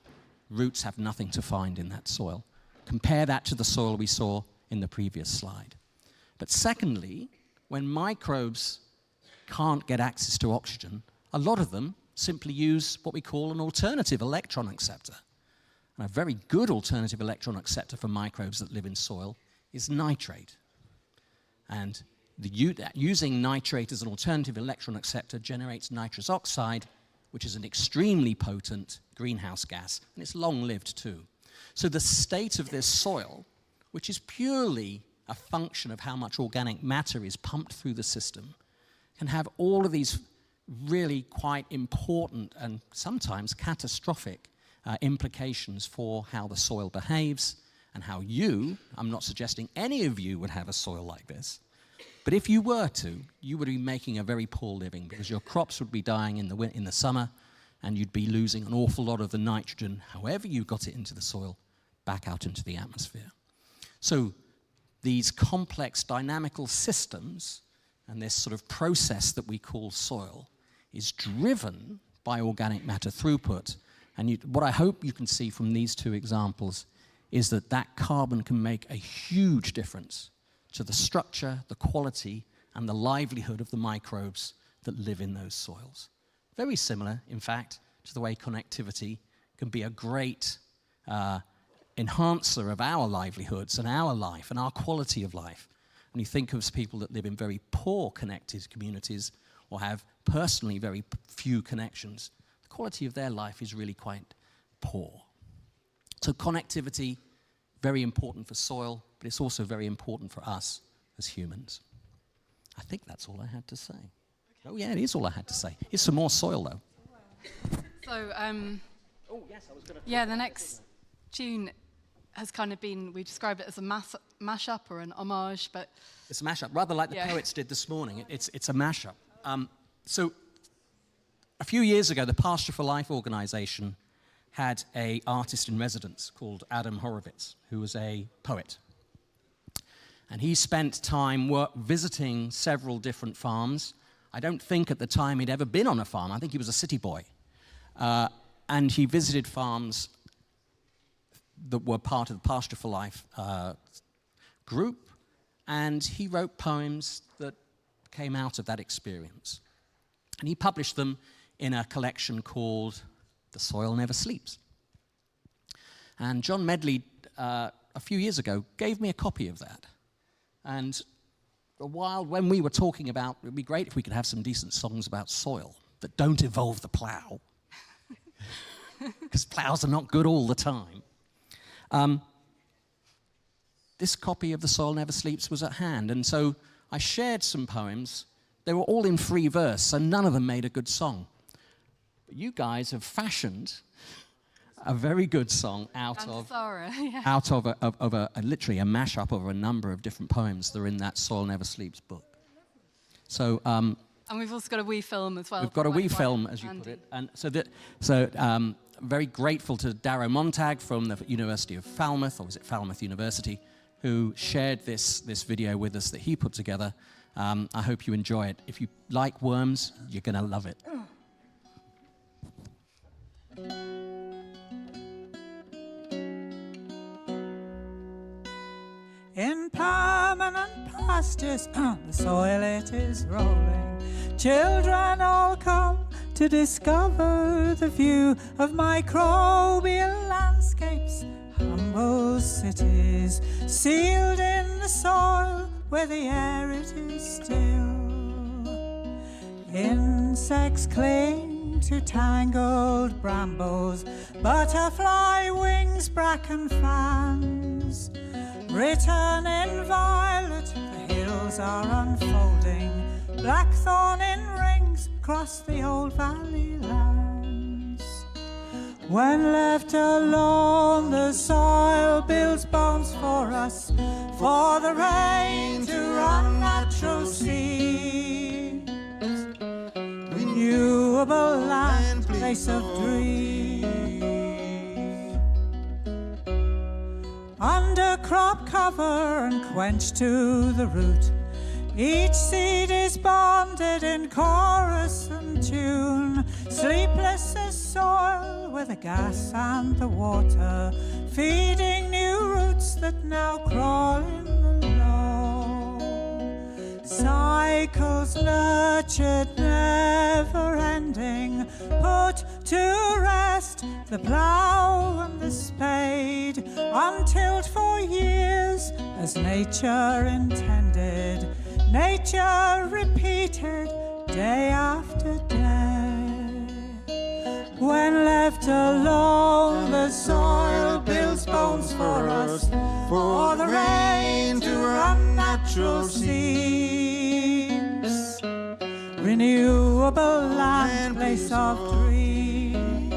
roots have nothing to find in that soil. Compare that to the soil we saw in the previous slide. But secondly, when microbes can't get access to oxygen, a lot of them simply use what we call an alternative electron acceptor. And a very good alternative electron acceptor for microbes that live in soil is nitrate. And using nitrate as an alternative electron acceptor generates nitrous oxide, which is an extremely potent greenhouse gas, and it's long-lived too. So the state of this soil, which is purely a function of how much organic matter is pumped through the system, can have all of these really quite important and sometimes catastrophic implications for how the soil behaves and how I'm not suggesting any of you would have a soil like this, but if you were to, you would be making a very poor living because your crops would be dying in the summer and you'd be losing an awful lot of the nitrogen, however you got it into the soil, back out into the atmosphere. So these complex dynamical systems and this sort of process that we call soil is driven by organic matter throughput. And what I hope you can see from these two examples is that carbon can make a huge difference to the structure, the quality, and the livelihood of the microbes that live in those soils. Very similar, in fact, to the way connectivity can be a great enhancer of our livelihoods and our life and our quality of life. When you think of people that live in very poor connected communities or have personally very few connections, the quality of their life is really quite poor. So connectivity, very important for soil, but it's also very important for us as humans. I think that's all I had to say. Okay. Oh yeah, it is all I had to say. Here's some more soil though. So, the next tune has kind of been, we described it as a mashup or an homage, but... It's a mashup, rather like the poets did this morning. It's a mashup. So a few years ago, the Pasture for Life organization had an artist in residence called Adam Horowitz, who was a poet. And he spent time visiting several different farms. I don't think at the time he'd ever been on a farm. I think he was a city boy. And he visited farms that were part of the Pasture for Life group, and he wrote poems that came out of that experience. And he published them in a collection called The Soil Never Sleeps. And John Medley, a few years ago, gave me a copy of that. And when we were talking about, it would be great if we could have some decent songs about soil that don't involve the plough, because ploughs are not good all the time. This copy of The Soil Never Sleeps was at hand, and so I shared some poems. They were all in free verse, so none of them made a good song. But you guys have fashioned a very good song out of Sara, literally a mashup of a number of different poems that are in that Soil Never Sleeps book. So, and we've also got a wee film as well. We've got a wee film, as you put it, and so very grateful to Darrow Montag from the University of Falmouth, or was it Falmouth University, who shared this video with us that he put together. I hope you enjoy it. If you like worms, you're going to love it. In permanent pastures, the soil it is rolling. Children all come to discover the view of microbial landscapes, humble cities sealed in the soil where the air it is still. Insects cling to tangled brambles, butterfly wings, bracken fans. Written in violet, the hills are unfolding, blackthorn in rings across the old valley lands. When left alone, the soil builds bones for us, for the rain to run natural seeds. Renewable land, place of dreams. Under crop cover and quenched to the root, each seed is bonded in chorus and tune. Sleepless as soil with the gas and the water, feeding new roots that now crawl in the low. Cycles nurtured, never ending, put to rest the plough and the spade, untilled for years as nature intended. Nature repeated day after day. When left alone, the soil builds bones for us, for the rain to run natural seams. Renewable land, place of dreams.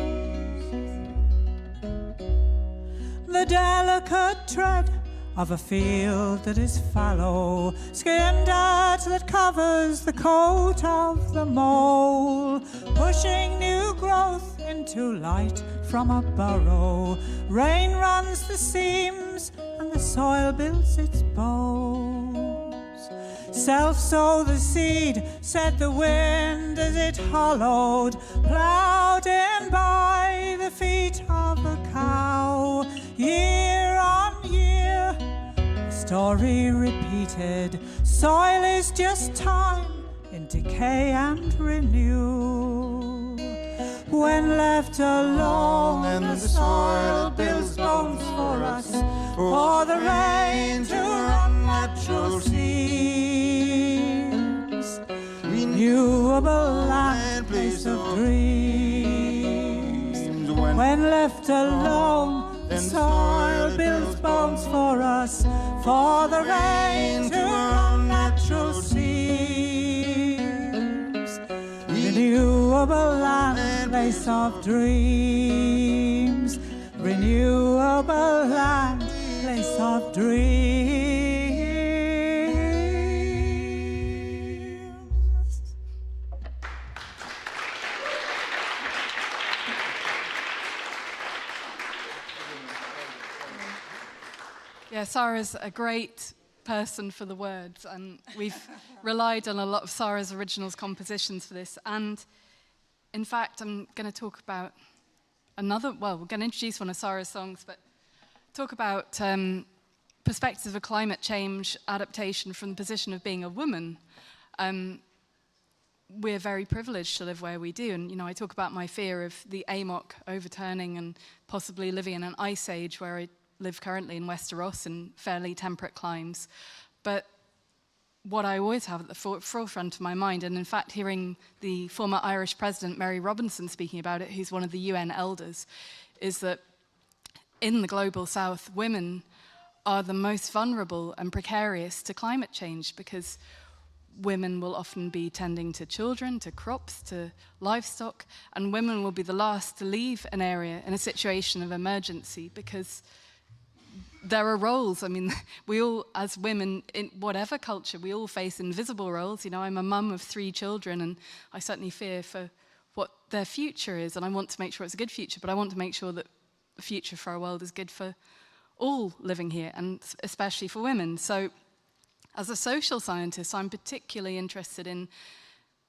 The delicate tread of a field that is fallow, skin dirt that covers the coat of the mole, pushing new growth into light from a burrow. Rain runs the seams and the soil builds its bows. Self-sow the seed, said the wind as it hollowed, ploughed in by the feet of a cow. Year on year, story repeated. Soil is just time in decay and renew. When left alone, and the soil builds bones for us, for the rain to run natural seams. Renewable land, place of dreams. When left alone, the soil builds bones for us, for the rain to run natural seams. Renewable land, place of dreams. Renewable land, place of dreams. Yeah, Sara's a great person for the words, and we've relied on a lot of Sara's originals compositions for this. And in fact, I'm going to talk about we're going to introduce one of Sara's songs, but talk about perspectives of climate change adaptation from the position of being a woman. We're very privileged to live where we do, and I talk about my fear of the AMOC overturning and possibly living in an ice age where I live currently in Westeros in fairly temperate climes. But what I always have at the forefront of my mind, and in fact hearing the former Irish President Mary Robinson speaking about it, who's one of the UN elders, is that in the global south, women are the most vulnerable and precarious to climate change, because women will often be tending to children, to crops, to livestock, and women will be the last to leave an area in a situation of emergency, because there are roles. I mean, we all, as women, in whatever culture, we all face invisible roles. I'm a mum of 3 children, and I certainly fear for what their future is, and I want to make sure it's a good future, but I want to make sure that the future for our world is good for all living here, and especially for women. So, as a social scientist, I'm particularly interested in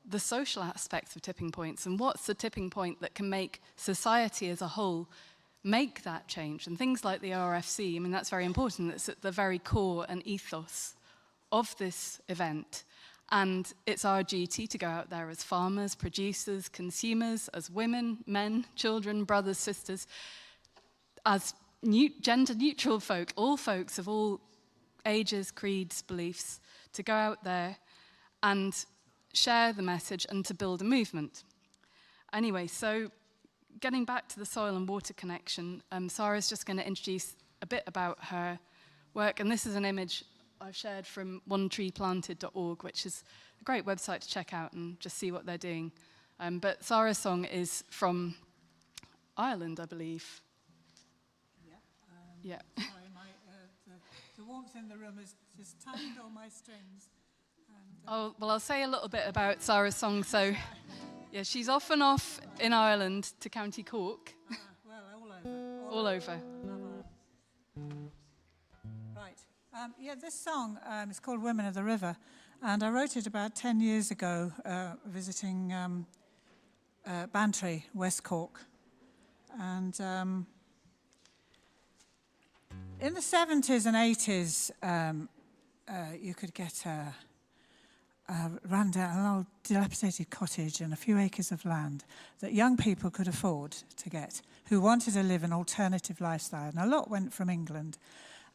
the social aspects of tipping points, and what's the tipping point that can make society as a whole make that change. And things like the RFC, that's very important. It's at the very core and ethos of this event. And it's our duty to go out there as farmers, producers, consumers, as women, men, children, brothers, sisters, as gender-neutral folk, all folks of all ages, creeds, beliefs, to go out there and share the message and to build a movement. Anyway, so getting back to the soil and water connection, Sara's just going to introduce a bit about her work, and this is an image I've shared from onetreeplanted.org, which is a great website to check out and just see what they're doing. But Sara's song is from Ireland, I believe. Yeah. Sorry, the warmth in the room has just tightened all my strings. Oh, well, I'll say a little bit about Sara's song. So, yeah, she's off and off in Ireland to County Cork. Well, all over. All over. Right. Yeah, this song is called Women of the River, and I wrote it about 10 years ago visiting Bantry, West Cork. And in the 70s and 80s, you could get a rundown, an old dilapidated cottage and a few acres of land that young people could afford to get, who wanted to live an alternative lifestyle. And a lot went from England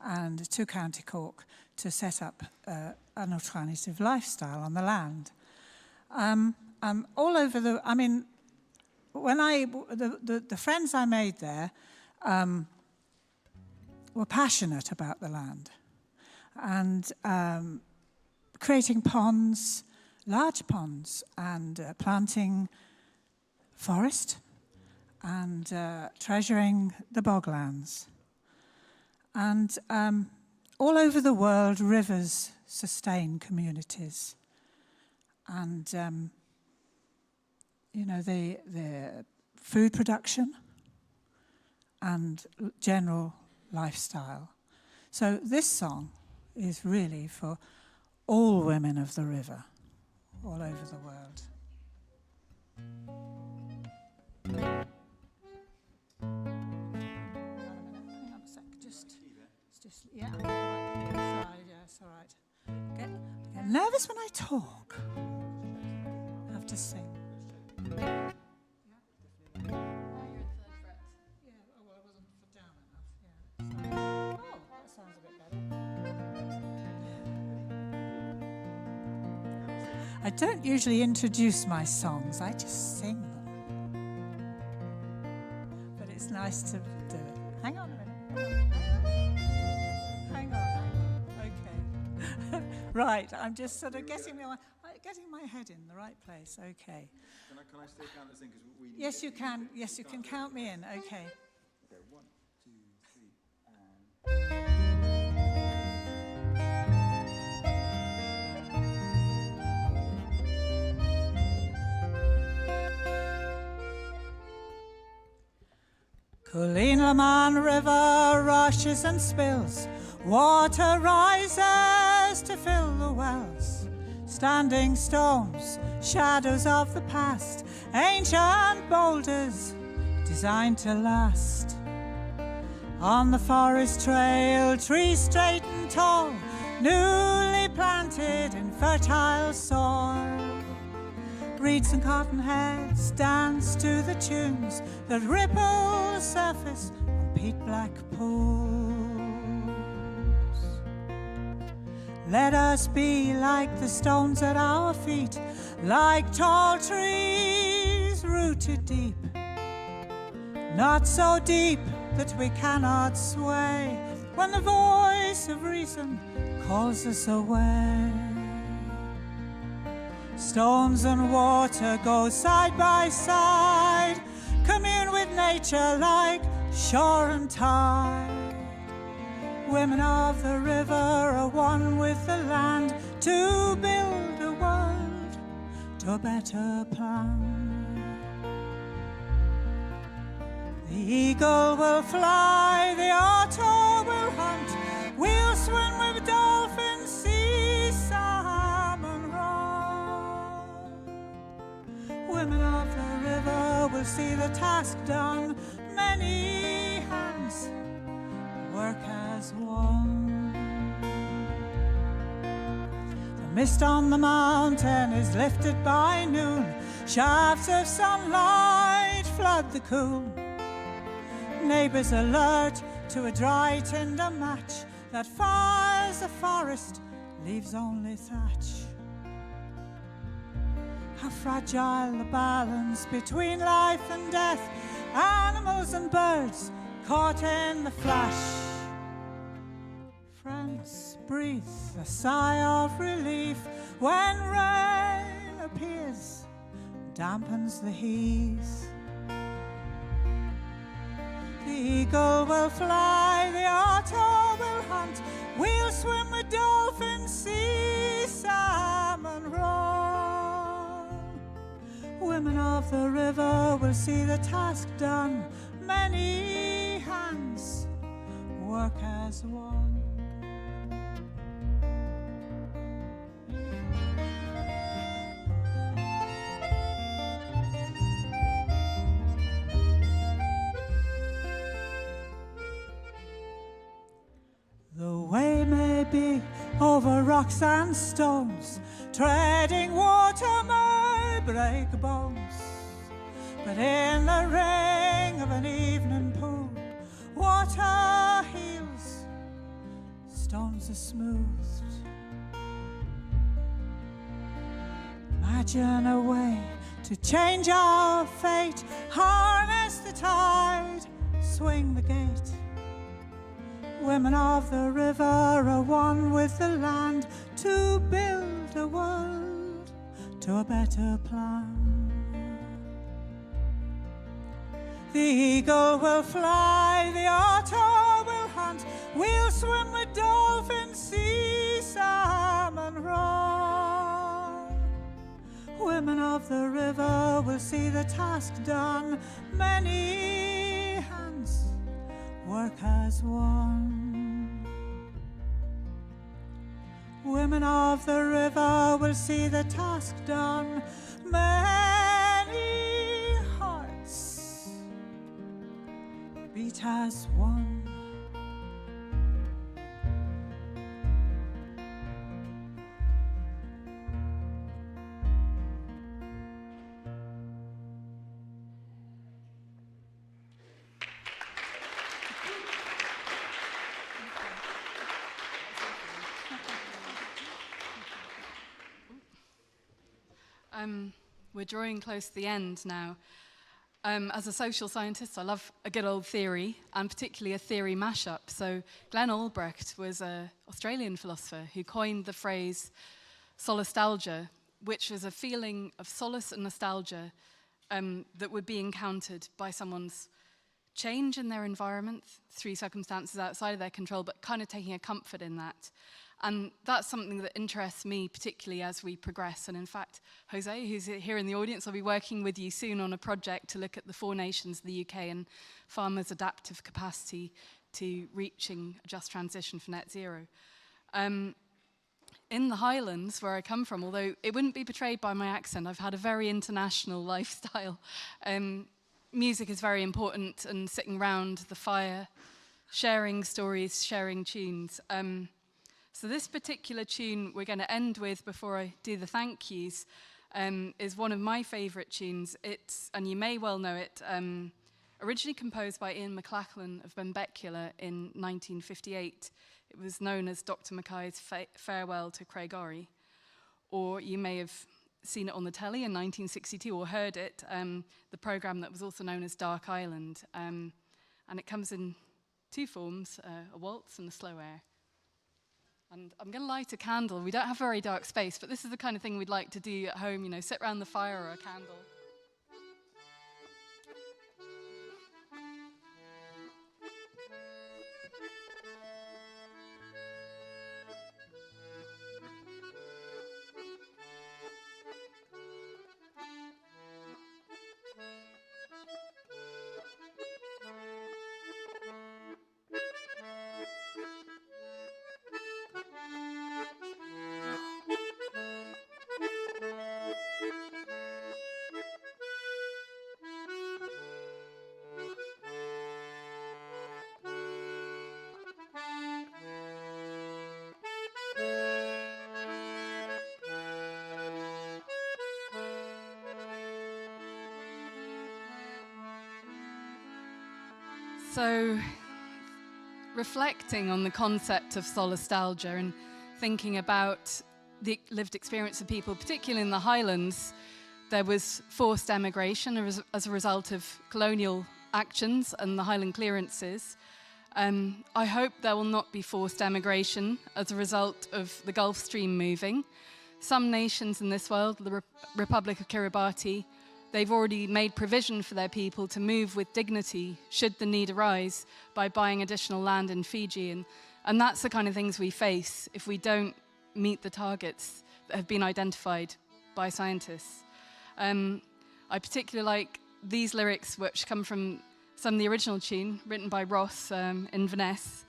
and to County Cork to set up an alternative lifestyle on the land. All over the, I mean, when the friends I made there were passionate about the land and creating ponds, large ponds, and planting forest and treasuring the boglands. And all over the world, rivers sustain communities. And, you know, the food production and general lifestyle. So this song is really for all women of the river, all over the world. Hang on a sec, yeah, I'm right inside, yeah, it's all right. I get nervous when I talk. I have to sing. Yeah. Yeah, oh, well, I wasn't put down enough, yeah. Oh, that sounds a bit better. I don't usually introduce my songs, I just sing them. But it's nice to do it. Hang on a minute. Hang on. Okay. Right, I'm just sort of getting my head in the right place. Okay. Can I still count this in? Yes, you can. Yes, you can count me in. Okay. Okay, 1, 2, 3, and... Colleen Laman River rushes and spills, water rises to fill the wells. Standing stones, shadows of the past, ancient boulders designed to last. On the forest trail, trees straight and tall, newly planted in fertile soil. Reeds and cottonheads dance to the tunes that ripple the surface on peat-black pools. Let us be like the stones at our feet, like tall trees rooted deep, not so deep that we cannot sway when the voice of reason calls us away. Stones and water go side by side, commune with nature like shore and tide. Women of the river are one with the land to build a world to a better plan. The eagle will fly, the otter will hunt, we'll swim with dolphins, see salmon run. Women of the river will see the task done, many hands work as one. mist on the mountain is lifted by noon. Shafts of sunlight flood the cool. Neighbours alert to a dry tinder match that fires the forest, leaves only thatch. How fragile the balance between life and death, animals and birds caught in the flash. Friends breathe a sigh of relief when rain appears, dampens the heath. The eagle will fly, the otter will hunt, we'll swim with dolphins, see salmon run. Women of the river will see the task done, many hands work as one. The way may be over rocks and stones, treading water may break bones, but in the ring of an evening pool, water heals, stones are smoothed. Imagine a way to change our fate, harness the tide, swing the gate. Women of the river are one with the land to build a world to a better plan. The eagle will fly, the otter will hunt, we'll swim with dolphins, see salmon run. Women of the river will see the task done, many hands work as one. Women of the river will see the task done, many hearts beat as one. We're drawing close to the end now. As a social scientist, I love a good old theory, and particularly a theory mashup. So Glenn Albrecht was an Australian philosopher who coined the phrase solastalgia, which was a feeling of solace and nostalgia that would be encountered by someone's change in their environment through circumstances outside of their control, but kind of taking a comfort in that. And that's something that interests me particularly as we progress. And in fact, Jose, who's here in the audience, will be working with you soon on a project to look at the 4 nations of the UK and farmers' adaptive capacity to reaching a just transition for net zero. In the Highlands, where I come from, although it wouldn't be portrayed by my accent, I've had a very international lifestyle. Music is very important, and sitting round the fire, sharing stories, sharing tunes. So this particular tune we're going to end with before I do the thank yous is one of my favourite tunes. It's, and you may well know it, originally composed by Ian McLachlan of Benbecula in 1958. It was known as Dr Mackay's Farewell to Craigory. Or you may have seen it on the telly in 1962 or heard it, the programme that was also known as Dark Island. And it comes in 2 forms, a waltz and a slow air. And I'm going to light a candle. We don't have very dark space, but this is the kind of thing we'd like to do at home, you know, sit around the fire or a candle. So, reflecting on the concept of solastalgia and thinking about the lived experience of people, particularly in the Highlands, there was forced emigration as a result of colonial actions and the Highland clearances. I hope there will not be forced emigration as a result of the Gulf Stream moving. Some nations in this world, the Republic of Kiribati, they've already made provision for their people to move with dignity should the need arise by buying additional land in Fiji. And that's the kind of things we face if we don't meet the targets that have been identified by scientists. I particularly like these lyrics, which come from some of the original tune written by Ross in Venice,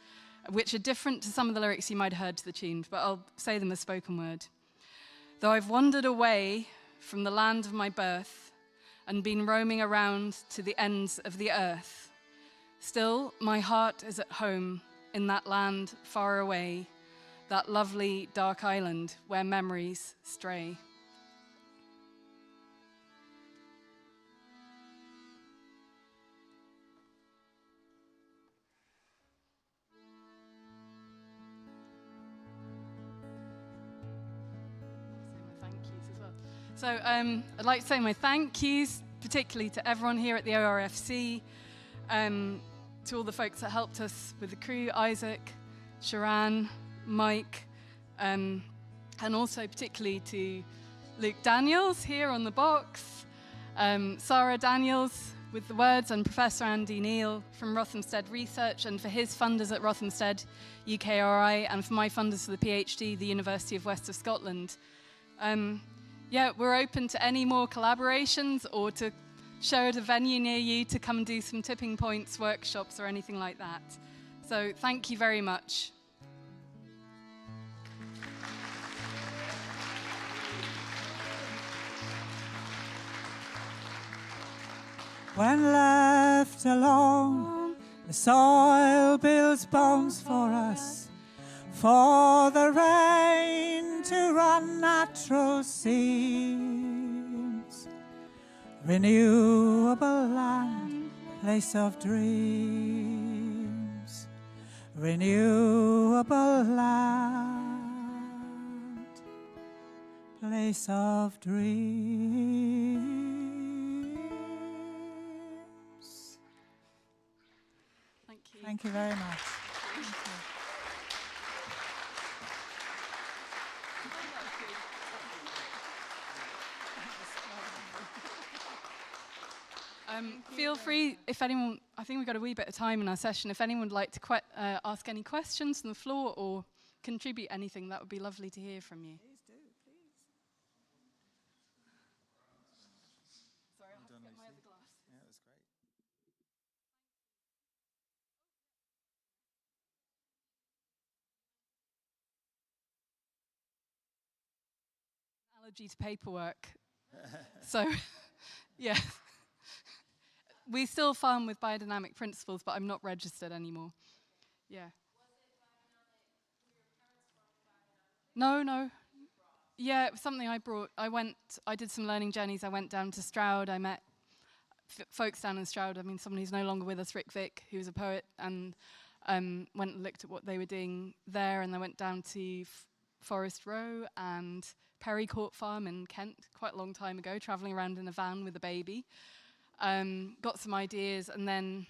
which are different to some of the lyrics you might have heard to the tune, but I'll say them as spoken word. Though I've wandered away from the land of my birth and been roaming around to the ends of the earth, still my heart is at home in that land far away, that lovely dark island where memories stray. So I'd like to say my thank yous, particularly to everyone here at the ORFC, to all the folks that helped us with the crew, Isaac, Sharan, Mike, and also particularly to Luke Daniels here on the box, Sara Daniels with the words, and Professor Andy Neal from Rothamsted Research, and for his funders at Rothamsted, UKRI, and for my funders for the PhD, the University of West of Scotland. Yeah, we're open to any more collaborations or to show at a venue near you to come and do some tipping points, workshops, or anything like that. So thank you very much. When left alone, the soil builds bones for us, for the rain to run natural seams. Renewable land, place of dreams. Renewable land, place of dreams. Thank you. Thank you very much. Thank you. Feel free, if anyone, I think we've got a wee bit of time in our session, if anyone would like to ask any questions on the floor or contribute anything, that would be lovely to hear from you. Please do, please. Sorry, I have to get my other glass. Yeah, that's great. Allergy to paperwork. So, yeah. We still farm with biodynamic principles, but I'm not registered anymore. Yeah. No. Yeah, it was something I brought. I did some learning journeys. I went down to Stroud. I met folks down in Stroud. I mean, someone who's no longer with us, Rick Vick, who was a poet, and went and looked at what they were doing there. And I went down to Forest Row and Perry Court Farm in Kent quite a long time ago, travelling around in a van with a baby. Got some ideas, and then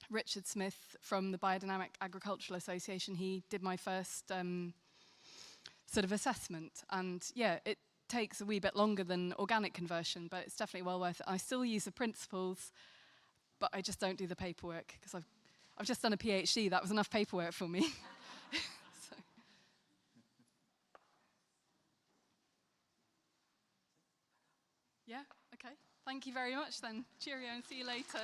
Richard Smith from the Biodynamic Agricultural Association, he did my first sort of assessment. And yeah, it takes a wee bit longer than organic conversion, but it's definitely well worth it. I still use the principles, but I just don't do the paperwork, because I've just done a PhD. That was enough paperwork for me. So. Yeah, okay. Thank you very much then. Cheerio and see you later.